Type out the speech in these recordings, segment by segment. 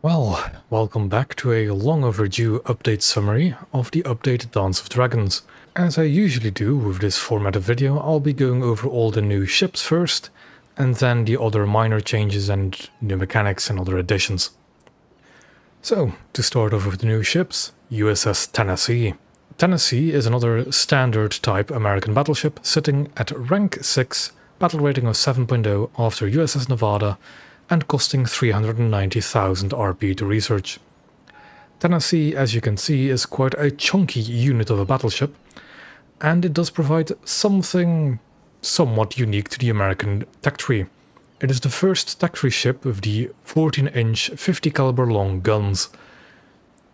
Well, welcome back to a long overdue update summary of the updated Dance of Dragons. As I usually do with this format of video, I'll be going over all the new ships first, and then the other minor changes and new mechanics and other additions. So, to start off with the new ships, USS Tennessee. Tennessee is another standard type American battleship sitting at rank 6, battle rating of 7.0 after USS Nevada, and costing 390,000 RP to research. Tennessee, as you can see, is quite a chunky unit of a battleship, and it does provide something somewhat unique to the American tech tree. It is the first tech tree ship with the 14-inch 50 caliber long guns.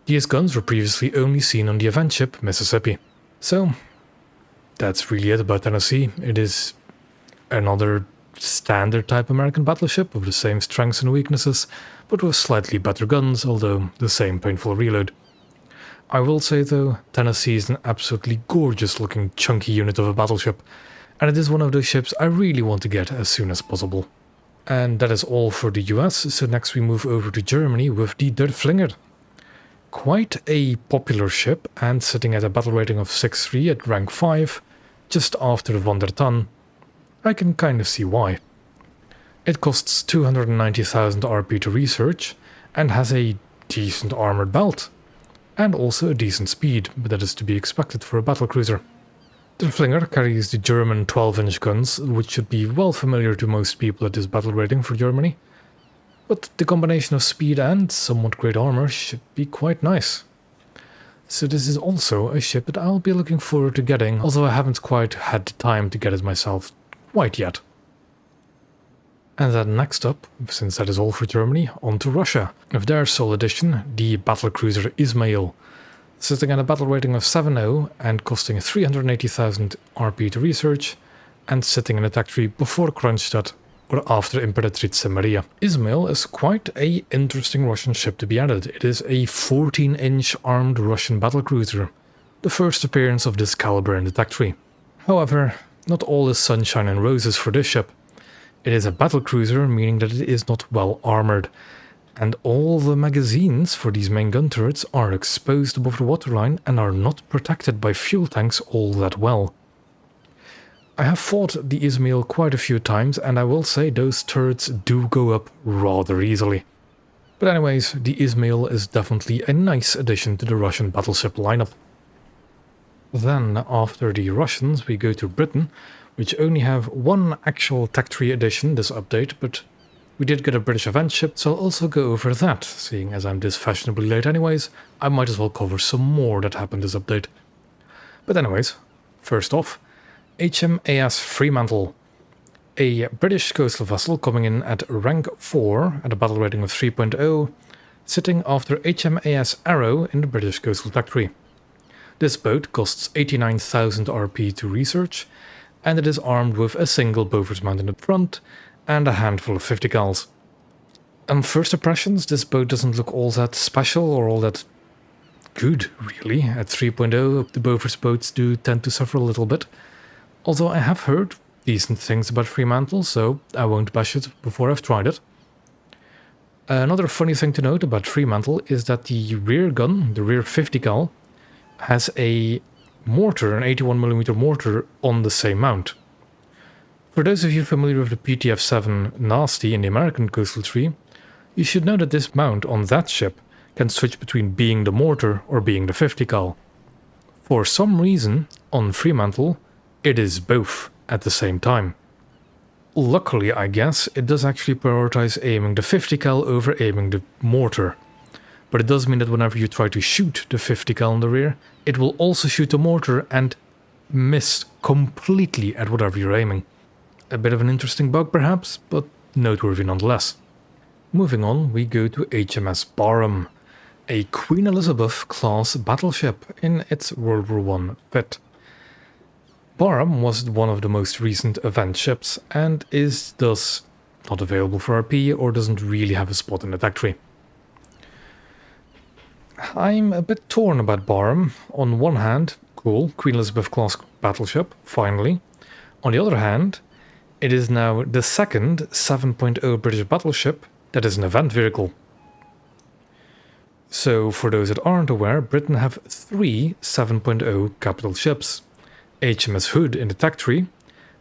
These guns were previously only seen on the event ship Mississippi. So, that's really it about Tennessee. It is another standard type American battleship with the same strengths and weaknesses, but with slightly better guns, although the same painful reload. I will say though, Tennessee is an absolutely gorgeous looking chunky unit of a battleship, and it is one of those ships I really want to get as soon as possible. And that is all for the US, so next we move over to Germany with the Der Flinger. Quite a popular ship, and sitting at a battle rating of 6.3 at rank 5, just after Von der Tann. I can kind of see why. It costs 290,000 RP to research, and has a decent armored belt, and also a decent speed, but that is to be expected for a battlecruiser. The Flinger carries the German 12-inch guns, which should be well familiar to most people at this battle rating for Germany, but the combination of speed and somewhat great armor should be quite nice. So this is also a ship that I'll be looking forward to getting, although I haven't quite had the time to get it myself quite yet. And then next up, since that is all for Germany, on to Russia, with their sole addition, the battlecruiser Ismail, sitting at a battle rating of 7.0 and costing 380,000 RP to research, and sitting in a tech tree before Kronstadt or after Imperatrice Maria. Ismail is quite a interesting Russian ship to be added. It is a 14-inch armed Russian battlecruiser, the first appearance of this caliber in the tech tree. However, not all is sunshine and roses for this ship. It is a battlecruiser, meaning that it is not well armoured, and all the magazines for these main gun turrets are exposed above the waterline and are not protected by fuel tanks all that well. I have fought the Ismail quite a few times, and I will say those turrets do go up rather easily. But anyways, the Ismail is definitely a nice addition to the Russian battleship lineup. Then, after the Russians, we go to Britain, which only have one actual tech tree addition this update, but we did get a British event ship, so I'll also go over that. Seeing as I'm this fashionably late anyways, I might as well cover some more that happened this update. But anyways, first off, HMAS Fremantle, a British coastal vessel coming in at rank 4 at a battle rating of 3.0, sitting after HMAS Arrow in the British coastal tech tree. This boat costs 89,000 RP to research, and it is armed with a single Beaufort mount in the front and a handful of 50 cals. On first impressions, this boat doesn't look all that special or all that good, really. At 3.0, the Beaufort boats do tend to suffer a little bit, although I have heard decent things about Fremantle, so I won't bash it before I've tried it. Another funny thing to note about Fremantle is that the rear gun, the rear 50 cal, has a mortar, an 81mm mortar, on the same mount. For those of you familiar with the PTF-7 Nasty in the American coastal tree, you should know that this mount on that ship can switch between being the mortar or being the 50 cal. For some reason, on Fremantle, it is both at the same time. Luckily, I guess, it does actually prioritize aiming the 50 cal over aiming the mortar. But it does mean that whenever you try to shoot the 50 cal in the rear, it will also shoot the mortar and miss completely at whatever you're aiming. A bit of an interesting bug perhaps, but noteworthy nonetheless. Moving on, we go to HMS Barham, a Queen Elizabeth class battleship in its World War I fit. Barham was one of the most recent event ships and is thus not available for RP or doesn't really have a spot in the tech tree. I'm a bit torn about Barham. On one hand, cool, Queen Elizabeth class battleship, finally. On the other hand, it is now the second 7.0 British battleship that is an event vehicle. So for those that aren't aware, Britain have 3 7.0 capital ships. HMS Hood in the tech tree,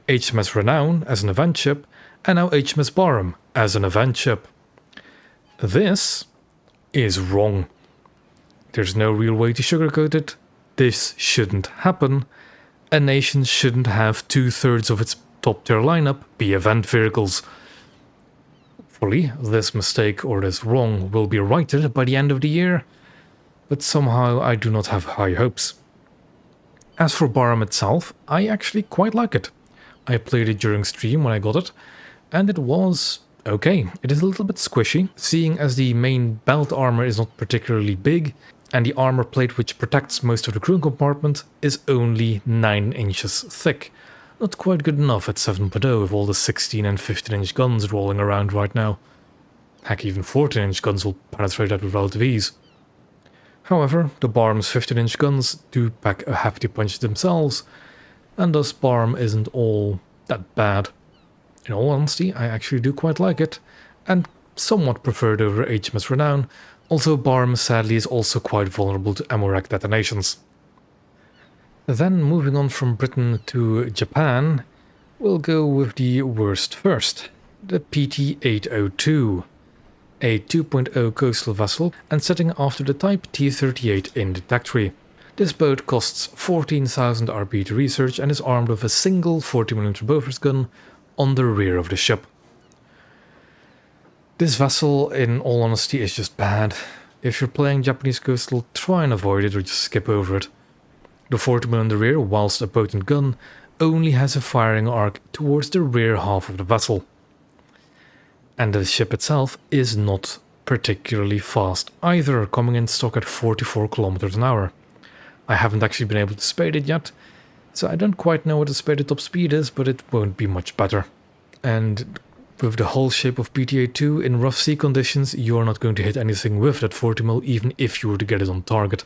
HMS Renown as an event ship, and now HMS Barham as an event ship. This is wrong. There's no real way to sugarcoat it. This shouldn't happen. A nation shouldn't have 2/3 of its top tier lineup be event vehicles. Hopefully, this mistake or this wrong will be righted by the end of the year, but somehow I do not have high hopes. As for Barham itself, I actually quite like it. I played it during stream when I got it, and it was okay. It is a little bit squishy, seeing as the main belt armor is not particularly big, and the armor plate which protects most of the crew compartment is only 9 inches thick. Not quite good enough at 7.0 with all the 16 and 15 inch guns rolling around right now. Heck, even 14 inch guns will penetrate that with relative ease. However, the Barham's 15 inch guns do pack a hefty punch themselves, and thus Barham isn't all that bad. In all honesty, I actually do quite like it, and somewhat preferred over HMS Renown, although Barham sadly is also quite vulnerable to ammo rack detonations. Then moving on from Britain to Japan, we'll go with the worst first, the PT-802, a 2.0 coastal vessel and setting after the Type T-38 in the tech tree. This boat costs 14,000 RP to research and is armed with a single 40mm Bofors gun on the rear of the ship. This vessel, in all honesty, is just bad. If you're playing Japanese coastal, try and avoid it or just skip over it. The 40mm on the rear, whilst a potent gun, only has a firing arc towards the rear half of the vessel. And the ship itself is not particularly fast either, coming in stock at 44 km an hour. I haven't actually been able to spade it yet, so I don't quite know what the spaded top speed is, but it won't be much better. And with the hull shape of PT-82 in rough sea conditions, you're not going to hit anything with that 40mm even if you were to get it on target.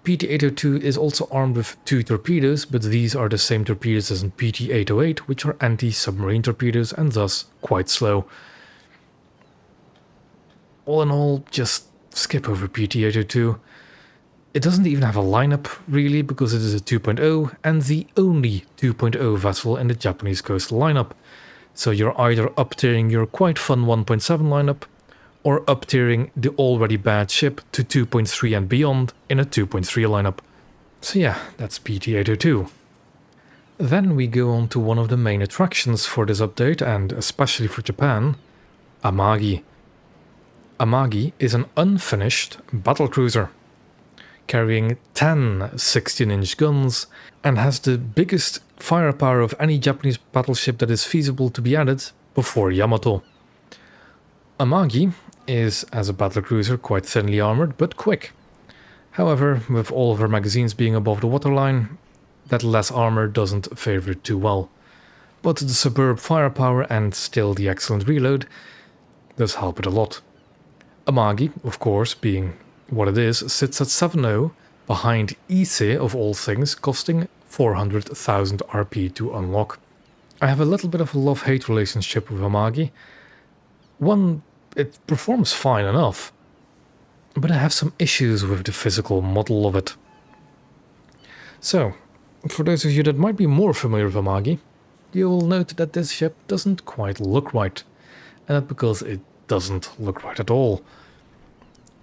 PT-802 is also armed with 2 torpedoes, but these are the same torpedoes as in PT-808, which are anti-submarine torpedoes and thus quite slow. All in all, just skip over PT-802. It doesn't even have a lineup, really, because it is a 2.0 and the only 2.0 vessel in the Japanese coastal lineup. So you're either up-tiering your quite fun 1.7 lineup, or up-tiering the already bad ship to 2.3 and beyond in a 2.3 lineup. So yeah, that's PT-802. Then we go on to one of the main attractions for this update, and especially for Japan, Amagi. Amagi is an unfinished battlecruiser, carrying 10 16-inch guns, and has the biggest firepower of any Japanese battleship that is feasible to be added before Yamato. Amagi is, as a battlecruiser, quite thinly armoured but quick. However, with all of her magazines being above the waterline, that less armour doesn't favour it too well. But the superb firepower and still the excellent reload does help it a lot. Amagi, of course, being what it is, sits at 7.0 behind Ise of all things, costing 400,000 RP to unlock. I have a little bit of a love-hate relationship with Amagi. One, it performs fine enough, but I have some issues with the physical model of it. So, for those of you that might be more familiar with Amagi, you will note that this ship doesn't quite look right, and that's because it doesn't look right at all.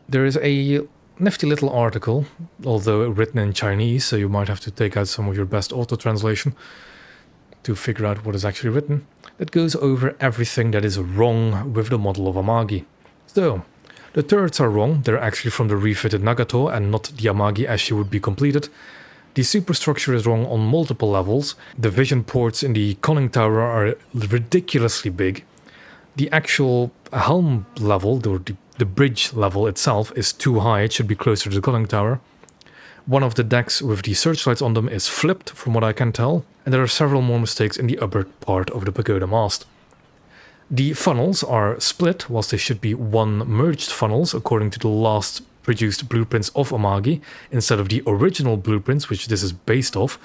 There is a nifty little article, although written in Chinese, so you might have to take out some of your best auto-translation to figure out what is actually written, that goes over everything that is wrong with the model of Amagi. So, the turrets are wrong, they're actually from the refitted Nagato and not the Amagi as she would be completed. The superstructure is wrong on multiple levels, the vision ports in the conning tower are ridiculously big. The actual helm level, the bridge level itself, is too high, it should be closer to the conning tower. One of the decks with the searchlights on them is flipped, from what I can tell, and there are several more mistakes in the upper part of the pagoda mast. The funnels are split, whilst they should be one merged funnels according to the last produced blueprints of Amagi, instead of the original blueprints, which this is based off.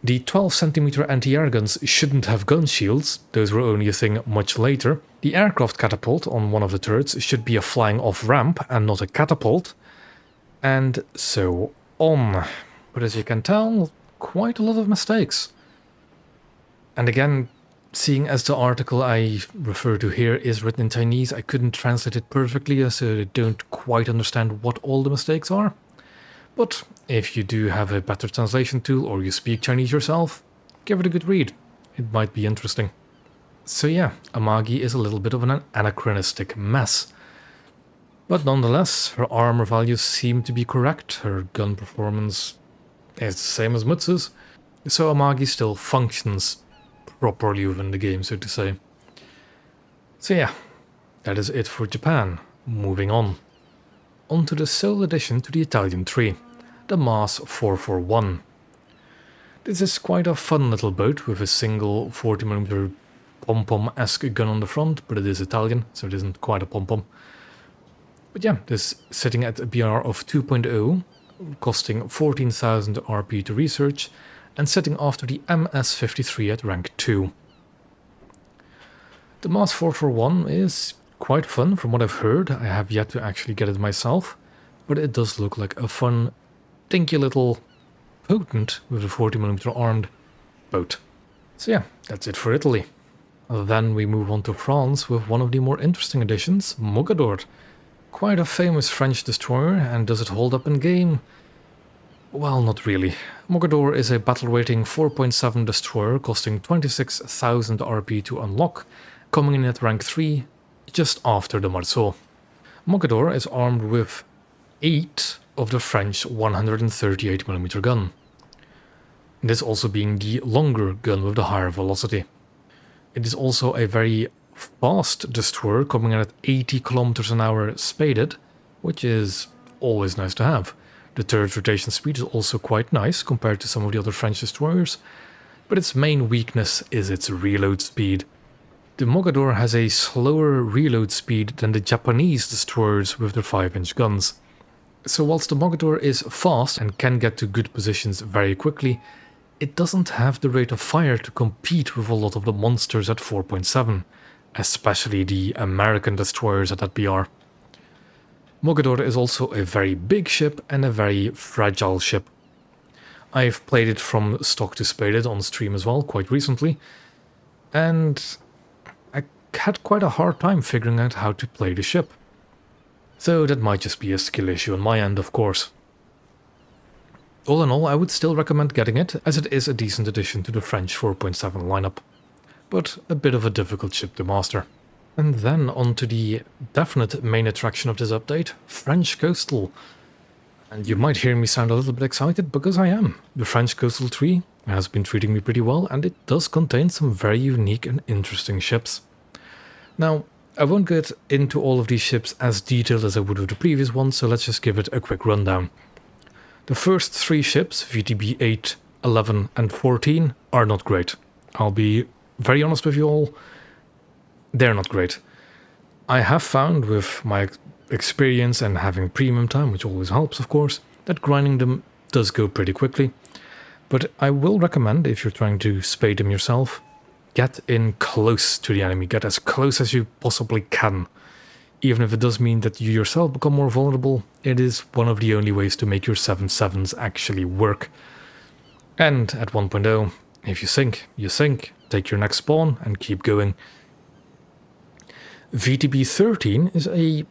The 12cm anti-air guns shouldn't have gun shields, those were only a thing much later. The aircraft catapult on one of the turrets should be a flying off ramp and not a catapult, and so on. But as you can tell, quite a lot of mistakes. And again, seeing as the article I refer to here is written in Chinese, I couldn't translate it perfectly, so I don't quite understand what all the mistakes are. But if you do have a better translation tool or you speak Chinese yourself, give it a good read. It might be interesting. So yeah, Amagi is a little bit of an anachronistic mess. But nonetheless, her armor values seem to be correct, her gun performance is the same as Mutsu's, so Amagi still functions properly within the game, so to say. So yeah, that is it for Japan. Moving on. Onto the sole addition to the Italian tree, the MAS 441. This is quite a fun little boat with a single 40mm pom-pom-esque gun on the front, but it is Italian, so it isn't quite a pom-pom. But yeah, this sitting at a BR of 2.0, costing 14,000 RP to research, and sitting after the MS-53 at rank 2. The MAS 441 is quite fun from what I've heard. I have yet to actually get it myself, but it does look like a fun, dinky little potent with a 40mm armed boat. So yeah, that's it for Italy. Then we move on to France with one of the more interesting additions, Mogador. Quite a famous French destroyer, and does it hold up in game? Well, not really. Mogador is a battle rating 4.7 destroyer costing 26,000 RP to unlock, coming in at rank 3, just after the Marceau. Mogador is armed with 8 of the French 138mm gun. This also being the longer gun with the higher velocity. It is also a very fast destroyer, coming in at 80 km an hour spaded, which is always nice to have. The turret rotation speed is also quite nice compared to some of the other French destroyers, but its main weakness is its reload speed. The Mogador has a slower reload speed than the Japanese destroyers with their 5-inch guns. So whilst the Mogador is fast and can get to good positions very quickly, it doesn't have the rate of fire to compete with a lot of the monsters at 4.7, especially the American destroyers at that BR. Mogador is also a very big ship and a very fragile ship. I've played it from stock to spaded on stream as well quite recently, and I had quite a hard time figuring out how to play the ship. So that might just be a skill issue on my end, of course. All in all, I would still recommend getting it, as it is a decent addition to the French 4.7 lineup, but a bit of a difficult ship to master. And then on to the definite main attraction of this update, French Coastal. And you might hear me sound a little bit excited, because I am. The French Coastal tree has been treating me pretty well, and it does contain some very unique and interesting ships. Now, I won't get into all of these ships as detailed as I would with the previous one, so let's just give it a quick rundown. The first 3 ships, VTB 8, 11 and 14, are not great. I'll be very honest with you all, they're not great. I have found with my experience and having premium time, which always helps of course, that grinding them does go pretty quickly. But I will recommend, if you're trying to spade them yourself, get in close to the enemy, get as close as you possibly can. Even if it does mean that you yourself become more vulnerable, it is one of the only ways to make your 7.7s actually work. And at 1.0, if you sink, you sink, take your next spawn and keep going. VTB 13 is a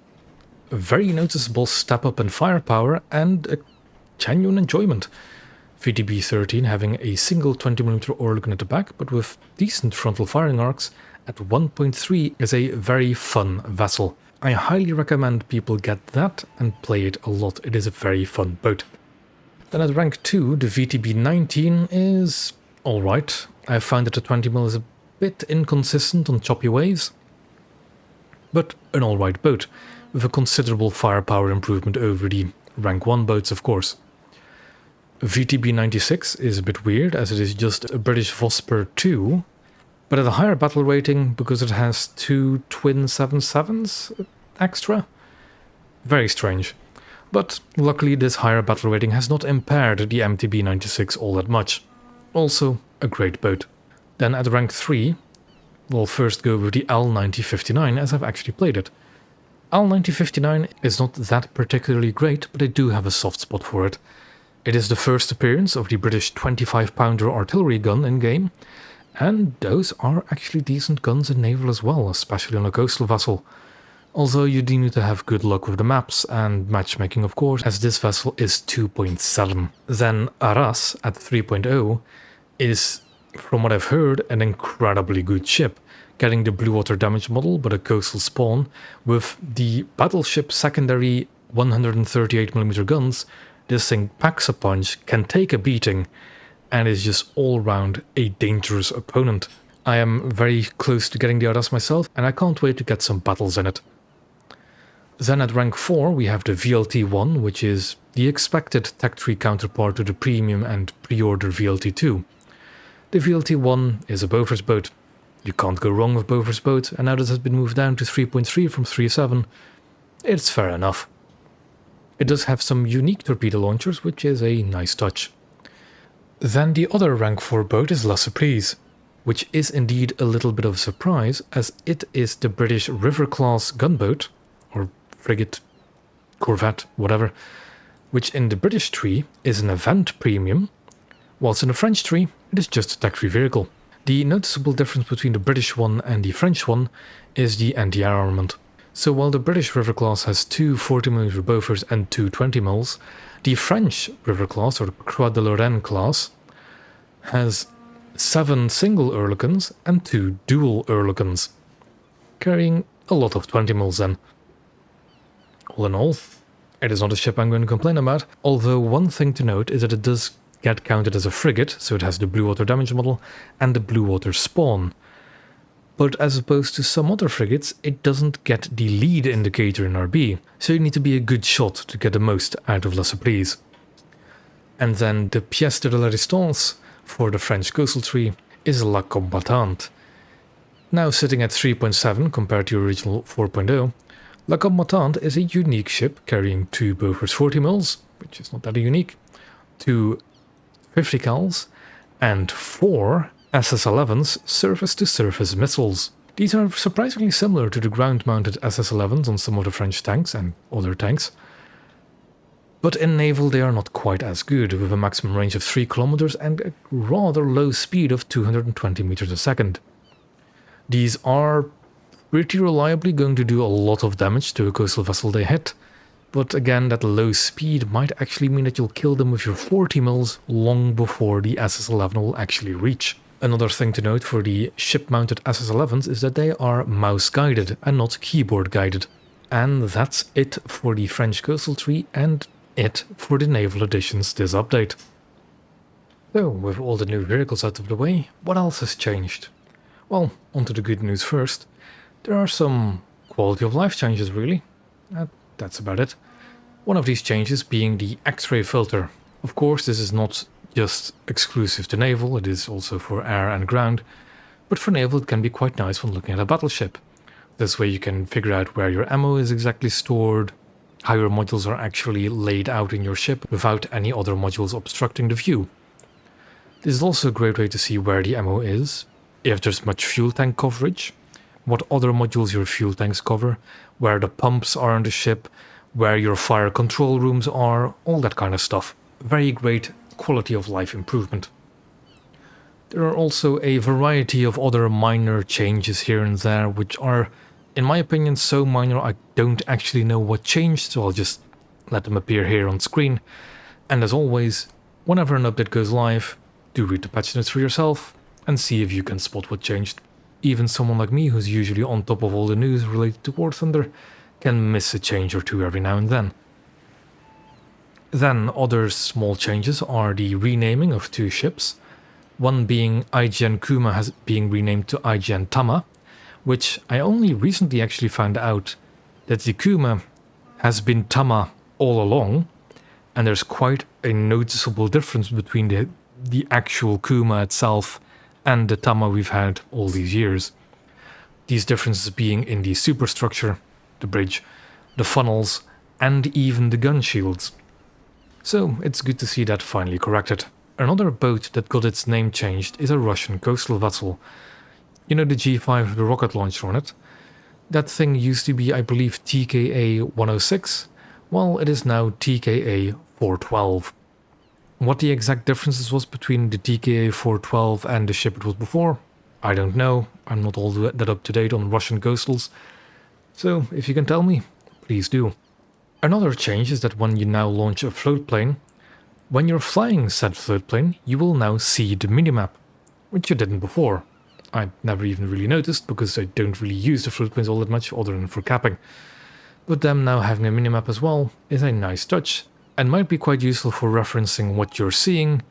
very noticeable step up in firepower and a genuine enjoyment. VTB 13 having a single 20mm ore gun at the back, but with decent frontal firing arcs, at 1.3 is a very fun vessel. I highly recommend people get that and play it a lot, it is a very fun boat. Then at rank 2, the VTB 19 is alright. I find that the 20mm is a bit inconsistent on choppy waves, but an alright boat, with a considerable firepower improvement over the rank 1 boats of course. VTB 96 is a bit weird, as it is just a British Vosper 2, but at a higher battle rating because it has 2 twin 7.7s extra. Very strange. But luckily this higher battle rating has not impaired the MTB 96 all that much. Also a great boat. Then at rank 3, we'll first go with the L9059 as I've actually played it. L9059 is not that particularly great, but I do have a soft spot for it. It is the first appearance of the British 25-pounder artillery gun in-game, and those are actually decent guns in Naval as well, especially on a coastal vessel. Although you do need to have good luck with the maps and matchmaking of course, as this vessel is 2.7. Then Arras at 3.0 is, from what I've heard, an incredibly good ship, getting the blue water damage model but a coastal spawn with the battleship secondary 138mm guns. This thing packs a punch, can take a beating, and is just all round a dangerous opponent. I am very close to getting the Arras myself, and I can't wait to get some battles in it. Then at rank 4 we have the VLT-1, which is the expected Tech 3 counterpart to the premium and pre-order VLT-2. The VLT-1 is a Bofors boat. You can't go wrong with Bofors boat, and now that has been moved down to 3.3 from 3.7, it's fair enough. It does have some unique torpedo launchers, which is a nice touch. Then the other rank 4 boat is La Surprise, which is indeed a little bit of a surprise, as it is the British River-class gunboat, or frigate, corvette, whatever, which in the British tree is an event premium, whilst in the French tree it is just a Tech 3 vehicle. The noticeable difference between the British one and the French one is the anti-air armament. So while the British River class has 2 40mm Bofors and 2 20mm, the French River class, or the Croix de Lorraine class, has 7 single Oerlikons and 2 dual Oerlikons, carrying a lot of 20mm then. All in all, it is not a ship I'm going to complain about, although one thing to note is that it does get counted as a frigate, so it has the blue water damage model and the blue water spawn. But as opposed to some other frigates, it doesn't get the lead indicator in RB, so you need to be a good shot to get the most out of La Surprise. And then the pièce de la résistance for the French coastal tree is La Combattante. Now sitting at 3.7 compared to original 4.0, La Combattante is a unique ship carrying 2 Bofors 40mm, which is not that unique, 2 50 cals, and 4 SS-11s surface-to-surface missiles. These are surprisingly similar to the ground-mounted SS-11s on some of the French tanks and other tanks, but in Naval they are not quite as good, with a maximum range of 3 km and a rather low speed of 220 meters a second. These are pretty reliably going to do a lot of damage to a coastal vessel they hit, but again, that low speed might actually mean that you'll kill them with your 40mm long before the SS-11 will actually reach. Another thing to note for the ship-mounted SS-11s is that they are mouse-guided and not keyboard-guided. And that's it for the French coastal tree and it for the Naval editions this update. So, with all the new vehicles out of the way, what else has changed? Well, onto the good news first. There are some quality of life changes really. That's about it. One of these changes being the X-ray filter. Of course, this is not just exclusive to Naval, it is also for air and ground, but for Naval it can be quite nice when looking at a battleship. This way you can figure out where your ammo is exactly stored, how your modules are actually laid out in your ship without any other modules obstructing the view. This is also a great way to see where the ammo is, if there's much fuel tank coverage, what other modules your fuel tanks cover, where the pumps are on the ship, where your fire control rooms are, all that kind of stuff. Very great quality of life improvement. There are also a variety of other minor changes here and there, which are, in my opinion, so minor I don't actually know what changed, so I'll just let them appear here on screen. And as always, whenever an update goes live, do read the patch notes for yourself and see if you can spot what changed. Even someone like me, who's usually on top of all the news related to War Thunder, can miss a change or two every now and then. Then other small changes are the renaming of 2 ships, one being IGN Kuma being renamed to IGN Tama, which I only recently actually found out that the Kuma has been Tama all along, and there's quite a noticeable difference between the actual Kuma itself and the Tama we've had all these years. These differences being in the superstructure, the bridge, the funnels, and even the gun shields. So it's good to see that finally corrected. Another boat that got its name changed is a Russian coastal vessel. You know the G5 with the rocket launcher on it? That thing used to be, I believe, TKA 106, well, it is now TKA 412. What the exact differences was between the TKA 412 and the ship it was before, I don't know. I'm not all that up to date on Russian coastals, so if you can tell me, please do. Another change is that when you now launch a float plane, when you're flying said float plane, you will now see the minimap, which you didn't before. I never even really noticed because I don't really use the float planes all that much other than for capping. But them now having a minimap as well is a nice touch and might be quite useful for referencing what you're seeing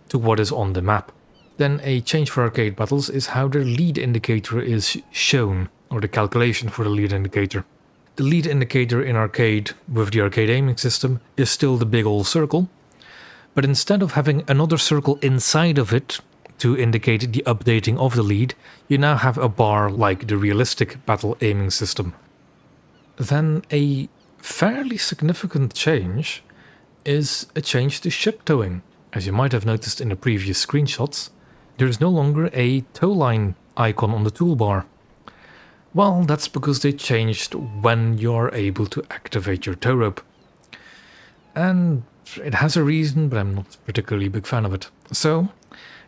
to what is on the map. Then a change for arcade battles is how the lead indicator is shown, or the calculation for the lead indicator. The lead indicator in arcade with the arcade aiming system is still the big old circle, but instead of having another circle inside of it to indicate the updating of the lead, you now have a bar like the realistic battle aiming system. Then a fairly significant change is a change to ship towing. As you might have noticed in the previous screenshots, there is no longer a tow line icon on the toolbar. Well, that's because they changed when you're able to activate your tow rope. And it has a reason, but I'm not particularly a big fan of it. So,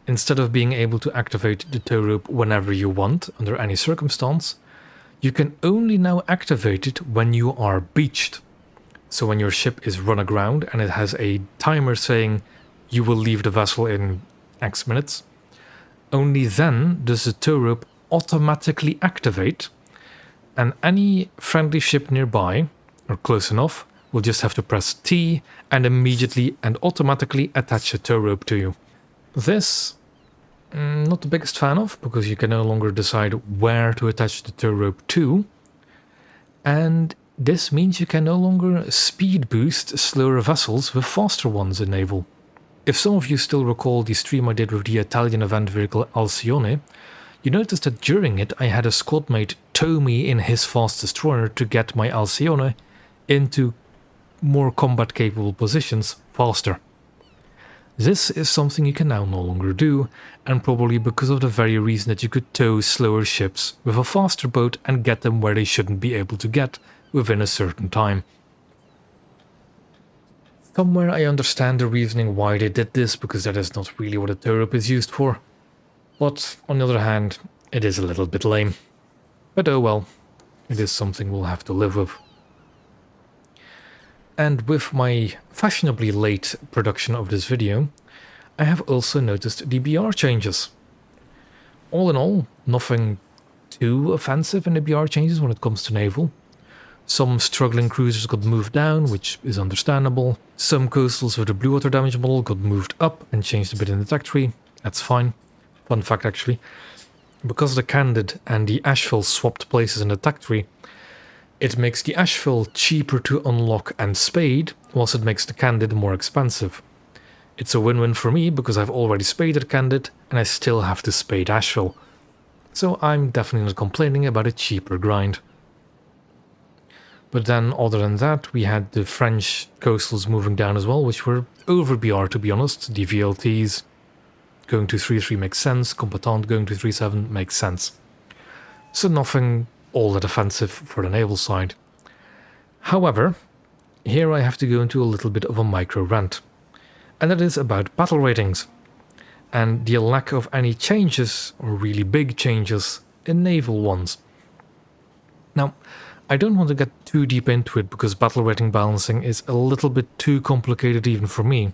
instead of being able to activate the tow rope whenever you want, under any circumstance, you can only now activate it when you are beached. So when your ship is run aground and it has a timer saying you will leave the vessel in X minutes, only then does the tow rope automatically activate, and any friendly ship nearby, or close enough, will just have to press T and immediately and automatically attach a tow rope to you. This, not the biggest fan of, because you can no longer decide where to attach the tow rope to, and this means you can no longer speed boost slower vessels with faster ones in Naval. If some of you still recall the stream I did with the Italian event vehicle Alcione, you noticed that during it I had a squad mate tow me in his fast destroyer to get my Alcione into more combat capable positions faster. This is something you can now no longer do, and probably because of the very reason that you could tow slower ships with a faster boat and get them where they shouldn't be able to get within a certain time. Somewhere I understand the reasoning why they did this, because that is not really what a tow rope is used for. But on the other hand, it is a little bit lame. But oh well, it is something we'll have to live with. And with my fashionably late production of this video, I have also noticed the BR changes. All in all, nothing too offensive in the BR changes when it comes to Naval. Some struggling cruisers got moved down, which is understandable. Some coastals with the blue water damage model got moved up and changed a bit in the tech tree. That's fine. Fun fact actually. Because the Candid and the Asheville swapped places in the tech tree, it makes the Asheville cheaper to unlock and spade, whilst it makes the Candid more expensive. It's a win-win for me because I've already spaded Candid and I still have to spade Asheville. So I'm definitely not complaining about a cheaper grind. But then other than that, we had the French coastals moving down as well, which were over BR to be honest. The VLTs going to 3.3 makes sense, Combatant going to 3.7 makes sense. So nothing all that offensive for the Naval side. However, here I have to go into a little bit of a micro rant, and that is about battle ratings, and the lack of any changes, or really big changes, in Naval ones. Now, I don't want to get too deep into it because battle rating balancing is a little bit too complicated even for me,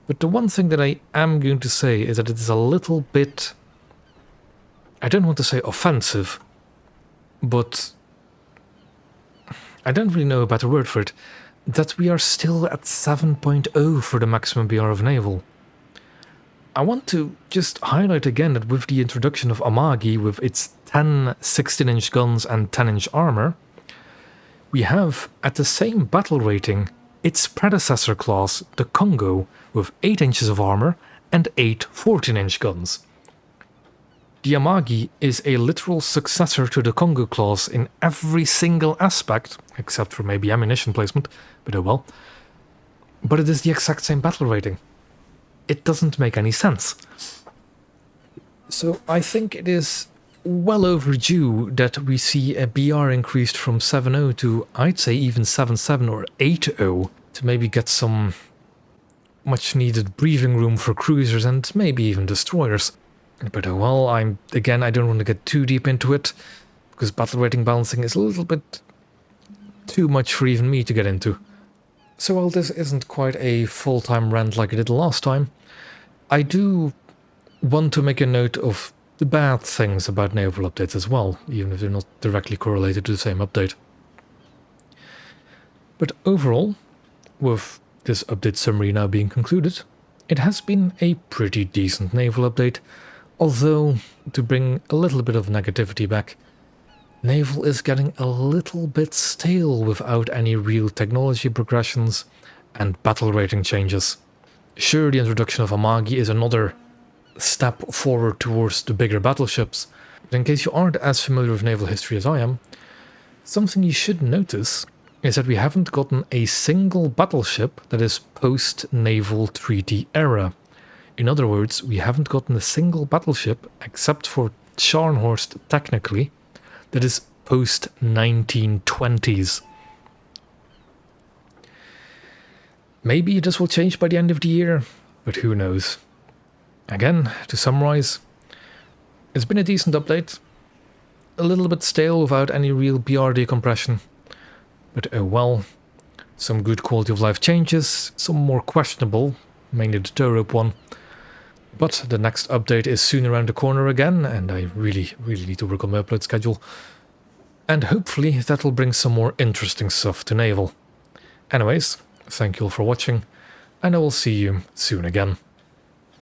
but the one thing that I am going to say is that it is a little bit, I don't want to say offensive, but I don't really know a better word for it, that we are still at 7.0 for the maximum BR of Naval. I want to just highlight again that with the introduction of Amagi with its 10 16-inch guns and 10-inch armor, we have, at the same battle rating, its predecessor class, the Congo, with 8 inches of armor and 8 14-inch guns. The Amagi is a literal successor to the Congo class in every single aspect, except for maybe ammunition placement, but oh well. But it is the exact same battle rating. it doesn't make any sense. So I think it is well overdue that we see a BR increased from 7.0 to, I'd say, even 7.7 or 8.0 to maybe get some much needed breathing room for cruisers and maybe even destroyers. But well, I don't want to get too deep into it, because battle rating balancing is a little bit too much for even me to get into. So while this isn't quite a full-time rant like I did last time, I do want to make a note of the bad things about Naval updates as well, even if they're not directly correlated to the same update. But overall, with this update summary now being concluded, it has been a pretty decent Naval update, although, to bring a little bit of negativity back, Naval is getting a little bit stale without any real technology progressions and battle rating changes. Sure, the introduction of Amagi is another step forward towards the bigger battleships, but in case you aren't as familiar with naval history as I am, something you should notice is that we haven't gotten a single battleship that is post-naval treaty era. In other words, we haven't gotten a single battleship, except for Scharnhorst technically, that is post-1920s. Maybe this will change by the end of the year, but who knows. Again, to summarize, it's been a decent update, a little bit stale without any real BR decompression, but oh well, some good quality of life changes, some more questionable, mainly the tow rope one, but the next update is soon around the corner again, and I really need to work on my upload schedule, and hopefully that'll bring some more interesting stuff to Naval. Anyways, thank you all for watching, and I will see you soon again.